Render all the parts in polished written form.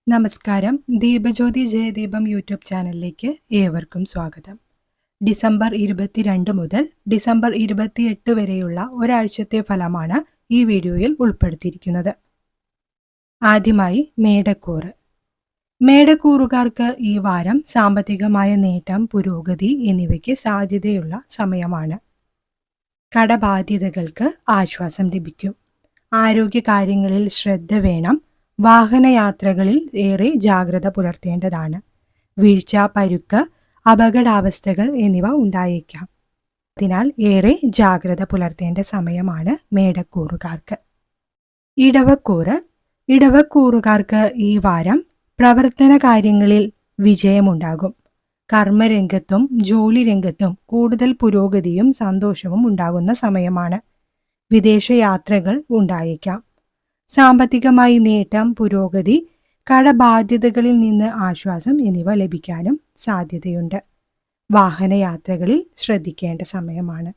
നമസ്കാരം. ദീപജ്യോതി ജയദീപം യൂട്യൂബ് ചാനലിലേക്ക് ഏവർക്കും സ്വാഗതം. ഡിസംബർ 22 മുതൽ ഡിസംബർ 28 വരെയുള്ള ഒരാഴ്ചത്തെ ഫലമാണ് ഈ വീഡിയോയിൽ ഉൾപ്പെടുത്തിയിരിക്കുന്നത്. ആദ്യമായി മേടക്കൂറ്. മേടക്കൂറുകാർക്ക് ഈ വാരം സാമ്പത്തികമായ നേട്ടം, പുരോഗതി എന്നിവയ്ക്ക് സാധ്യതയുള്ള സമയമാണ്. കടബാധ്യതകൾക്ക് ആശ്വാസം ലഭിക്കും. ആരോഗ്യകാര്യങ്ങളിൽ ശ്രദ്ധ വേണം. വാഹനയാത്രകളിൽ ഏറെ ജാഗ്രത പുലർത്തേണ്ടതാണ്. വീഴ്ച, പരുക്ക്, അപകടാവസ്ഥകൾ എന്നിവ ഉണ്ടായേക്കാം. അതിനാൽ ഏറെ ജാഗ്രത പുലർത്തേണ്ട സമയമാണ് മേടക്കൂറുകാർക്ക്. ഇടവക്കൂറ്. ഇടവക്കൂറുകാർക്ക് ഈ വാരം പ്രവർത്തന കാര്യങ്ങളിൽ വിജയമുണ്ടാകും. കർമ്മരംഗത്തും ജോലി രംഗത്തും കൂടുതൽ പുരോഗതിയും സന്തോഷവും ഉണ്ടാകുന്ന സമയമാണ്. വിദേശയാത്രകൾ ഉണ്ടായേക്കാം. സാമ്പത്തികമായി നേട്ടം, പുരോഗതി, കടബാധ്യതകളിൽ നിന്ന് ആശ്വാസം എന്നിവ ലഭിക്കാനും സാധ്യതയുണ്ട്. വാഹനയാത്രകളിൽ ശ്രദ്ധിക്കേണ്ട സമയമാണ്.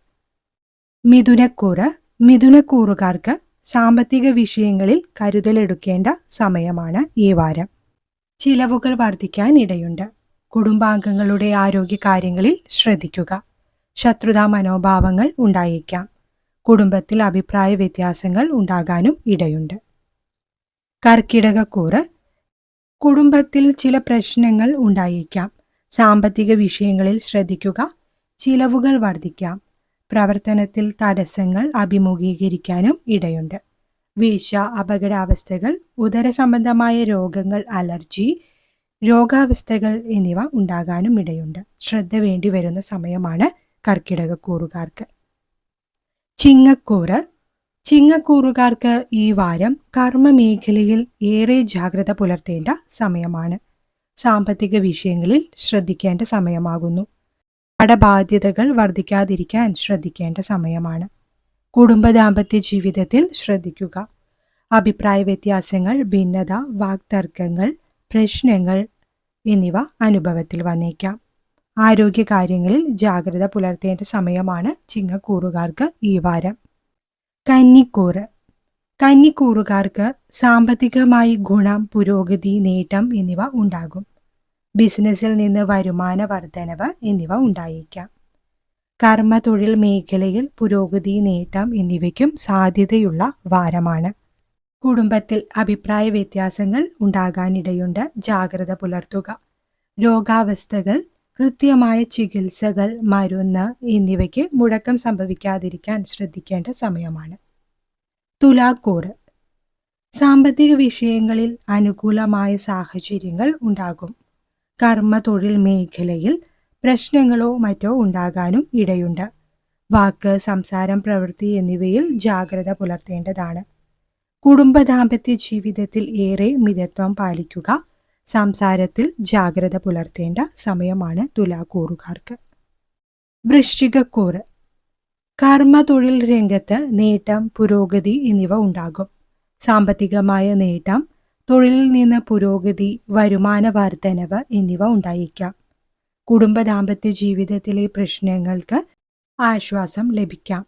മിഥുനക്കൂറ്. മിഥുനക്കൂറുകാർക്ക് സാമ്പത്തിക വിഷയങ്ങളിൽ കരുതലെടുക്കേണ്ട സമയമാണ് ഈ വാരം. ചിലവുകൾ വർദ്ധിക്കാൻ ഇടയുണ്ട്. കുടുംബാംഗങ്ങളുടെ ആരോഗ്യകാര്യങ്ങളിൽ ശ്രദ്ധിക്കുക. ശത്രുതാ മനോഭാവങ്ങൾ ഉണ്ടായേക്കാം. കുടുംബത്തിൽ അഭിപ്രായ വ്യത്യാസങ്ങൾ ഉണ്ടാകാനും ഇടയുണ്ട്. കർക്കിടകക്കൂറ്. കുടുംബത്തിൽ ചില പ്രശ്നങ്ങൾ ഉണ്ടായേക്കാം. സാമ്പത്തിക വിഷയങ്ങളിൽ ശ്രദ്ധിക്കുക. ചിലവുകൾ വർദ്ധിക്കാം. പ്രവർത്തനത്തിൽ തടസ്സങ്ങൾ അഭിമുഖീകരിക്കാനും ഇടയുണ്ട്. വീഴ്ച, അപകടാവസ്ഥകൾ, ഉദരസംബന്ധമായ രോഗങ്ങൾ, അലർജി, രോഗാവസ്ഥകൾ എന്നിവ ഉണ്ടാകാനും ഇടയുണ്ട്. ശ്രദ്ധ വേണ്ടി വരുന്ന സമയമാണ് കർക്കിടകക്കൂറുകാർക്ക്. ചിങ്ങക്കൂറ്. ചിങ്ങക്കൂറുകാർക്ക് ഈ വാരം കർമ്മമേഖലയിൽ ഏറെ ജാഗ്രത പുലർത്തേണ്ട സമയമാണ്. സാമ്പത്തിക വിഷയങ്ങളിൽ ശ്രദ്ധിക്കേണ്ട സമയമാകുന്നു. കടബാധ്യതകൾ വർദ്ധിക്കാതിരിക്കാൻ ശ്രദ്ധിക്കേണ്ട സമയമാണ്. കുടുംബ ദാമ്പത്യ ജീവിതത്തിൽ ശ്രദ്ധിക്കുക. അഭിപ്രായ വ്യത്യാസങ്ങൾ, ഭിന്നത, വാക്തർക്കങ്ങൾ, പ്രശ്നങ്ങൾ എന്നിവ അനുഭവത്തിൽ വന്നേക്കാം. ആരോഗ്യകാര്യങ്ങളിൽ ജാഗ്രത പുലർത്തേണ്ട സമയമാണ് ചിങ്ങക്കൂറുകാർക്ക് ഈ വാരം. കന്നിക്കൂറ്. കന്നിക്കൂറുകാർക്ക് സാമ്പത്തികമായി ഗുണം, പുരോഗതി, നേട്ടം എന്നിവ ഉണ്ടാകും. ബിസിനസ്സിൽ നിന്ന് വരുമാന വർധനവ് എന്നിവ ഉണ്ടായേക്കാം. കർമ്മ തൊഴിൽ മേഖലയിൽ പുരോഗതി, നേട്ടം എന്നിവയ്ക്കും സാധ്യതയുള്ള വാരമാണ്. കുടുംബത്തിൽ അഭിപ്രായ വ്യത്യാസങ്ങൾ ഉണ്ടാകാനിടയുണ്ട്. ജാഗ്രത പുലർത്തുക. രോഗാവസ്ഥകൾ, കൃത്യമായ ചികിത്സകൾ, മരുന്ന് എന്നിവയ്ക്ക് മുടക്കം സംഭവിക്കാതിരിക്കാൻ ശ്രദ്ധിക്കേണ്ട സമയമാണ്. തുലാക്കൂറ്. സാമ്പത്തിക വിഷയങ്ങളിൽ അനുകൂലമായ സാഹചര്യങ്ങൾ ഉണ്ടാകും. കർമ്മ തൊഴിൽ മേഖലയിൽ പ്രശ്നങ്ങളോ മറ്റോ ഉണ്ടാകാനും ഇടയുണ്ട്. വാക്ക്, സംസാരം, പ്രവൃത്തി എന്നിവയിൽ ജാഗ്രത പുലർത്തേണ്ടതാണ്. കുടുംബ ദാമ്പത്യ ജീവിതത്തിൽ ഏറെ മിതത്വം പാലിക്കുക. സംസാരത്തിൽ ജാഗ്രത പുലർത്തേണ്ട സമയമാണ് തുലാക്കൂറുകാർക്ക്. വൃശ്ചികക്കൂറ്. കർമ്മ തൊഴിൽ രംഗത്ത് നേട്ടം, പുരോഗതി എന്നിവ ഉണ്ടാകും. സാമ്പത്തികമായ നേട്ടം, തൊഴിലിൽ നിന്ന് പുരോഗതി, വരുമാന വർധനവ് എന്നിവ ഉണ്ടായേക്കാം. കുടുംബ ദാമ്പത്യ ജീവിതത്തിലെ പ്രശ്നങ്ങൾക്ക് ആശ്വാസം ലഭിക്കാം.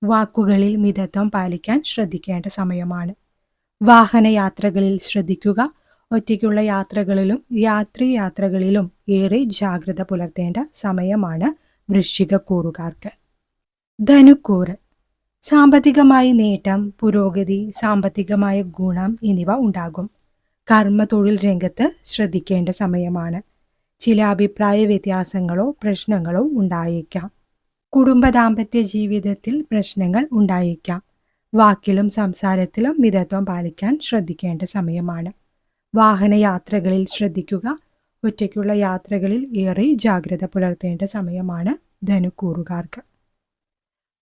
വാക്കുകളിൽ മിതത്വം പാലിക്കാൻ ശ്രദ്ധിക്കേണ്ട സമയമാണ്. വാഹനയാത്രകളിൽ ശ്രദ്ധിക്കുക. ഒറ്റയ്ക്കുള്ള യാത്രകളിലും യാത്രിയാത്രകളിലും ഏറെ ജാഗ്രത പുലർത്തേണ്ട സമയമാണ് വൃശ്ചികക്കൂറുകാർക്ക്. ധനുക്കൂറ്. സാമ്പത്തികമായി നേട്ടം, പുരോഗതി, സാമ്പത്തികമായ ഗുണം എന്നിവ ഉണ്ടാകും. കർമ്മ തൊഴിൽ രംഗത്ത് ശ്രദ്ധിക്കേണ്ട സമയമാണ്. ചില അഭിപ്രായ വ്യത്യാസങ്ങളോ പ്രശ്നങ്ങളോ ഉണ്ടായേക്കാം. കുടുംബ ദാമ്പത്യ ജീവിതത്തിൽ പ്രശ്നങ്ങൾ ഉണ്ടായേക്കാം. വാക്കിലും സംസാരത്തിലും മിതത്വം പാലിക്കാൻ ശ്രദ്ധിക്കേണ്ട സമയമാണ്. വാഹനയാത്രകളിൽ ശ്രദ്ധിക്കുക. ഒറ്റയ്ക്കുള്ള യാത്രകളിൽ ഏറെ ജാഗ്രത പുലർത്തേണ്ട സമയമാണ് ധനുക്കൂറുകാർക്ക്.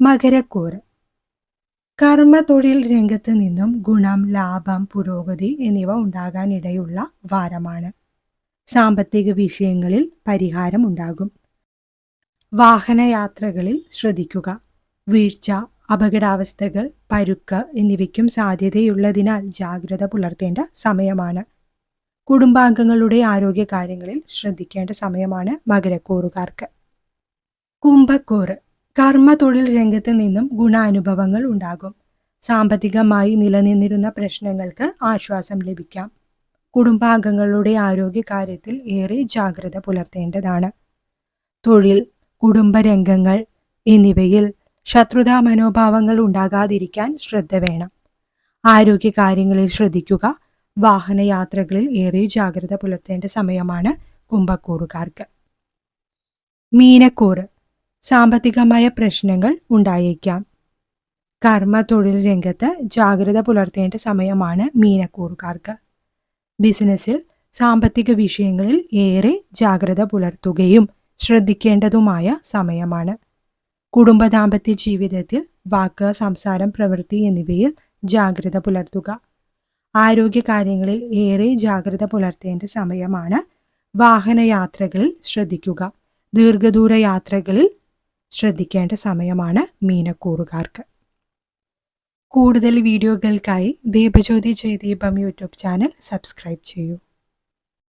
മകരക്കൂറ്. കർമ്മ തൊഴിൽ രംഗത്ത് നിന്നും ഗുണം, ലാഭം, പുരോഗതി എന്നിവ ഉണ്ടാകാനിടയുള്ള വാരമാണ്. സാമ്പത്തിക വിഷയങ്ങളിൽ പരിഹാരം ഉണ്ടാകും. വാഹനയാത്രകളിൽ ശ്രദ്ധിക്കുക. വീഴ്ച, അപകടാവസ്ഥകൾ, പരുക്ക് എന്നിവയ്ക്കും സാധ്യതയുള്ളതിനാൽ ജാഗ്രത പുലർത്തേണ്ട സമയമാണ്. കുടുംബാംഗങ്ങളുടെ ആരോഗ്യകാര്യങ്ങളിൽ ശ്രദ്ധിക്കേണ്ട സമയമാണ് മകരക്കൂറുകാർക്ക്. കുംഭക്കൂറ്. കർമ്മ തൊഴിൽ രംഗത്ത് നിന്നും ഗുണാനുഭവങ്ങൾ ഉണ്ടാകും. സാമ്പത്തികമായി നിലനിന്നിരുന്ന പ്രശ്നങ്ങൾക്ക് ആശ്വാസം ലഭിക്കാം. കുടുംബാംഗങ്ങളുടെ ആരോഗ്യകാര്യത്തിൽ ഏറെ ജാഗ്രത പുലർത്തേണ്ടതാണ്. തൊഴിൽ, കുടുംബരംഗങ്ങൾ എന്നിവയിൽ ശത്രുതാ മനോഭാവങ്ങൾ ഉണ്ടാകാതിരിക്കാൻ ശ്രദ്ധ വേണം. ആരോഗ്യകാര്യങ്ങളിൽ ശ്രദ്ധിക്കുക. വാഹനയാത്രകളിൽ ഏറെ ജാഗ്രത പുലർത്തേണ്ട സമയമാണ് കുംഭക്കൂറുകാർക്ക്. മീനക്കൂറ്. സാമ്പത്തികമായ പ്രശ്നങ്ങൾ ഉണ്ടായേക്കാം. കർമ്മ തൊഴിൽ രംഗത്ത് ജാഗ്രത പുലർത്തേണ്ട സമയമാണ് മീനക്കൂറുകാർക്ക്. ബിസിനസ്സിൽ സാമ്പത്തിക വിഷയങ്ങളിൽ ഏറെ ജാഗ്രത പുലർത്തുകയും ശ്രദ്ധിക്കേണ്ടതുമായ സമയമാണ്. കുടുംബ ദാമ്പത്യ ജീവിതത്തിൽ വാക്ക്, സംസാരം, പ്രവൃത്തി എന്നിവയിൽ ജാഗ്രത പുലർത്തുക. ആരോഗ്യകാര്യങ്ങളിൽ ഏറെ ജാഗ്രത പുലർത്തേണ്ട സമയമാണ്. വാഹനയാത്രകളിൽ ശ്രദ്ധിക്കുക. ദീർഘദൂര യാത്രകളിൽ ശ്രദ്ധിക്കേണ്ട സമയമാണ് മീനക്കൂറുകാർക്ക്. കൂടുതൽ വീഡിയോകൾക്കായി Deepajyothi Jayadeepam YouTube channel subscribe ചെയ്യൂ.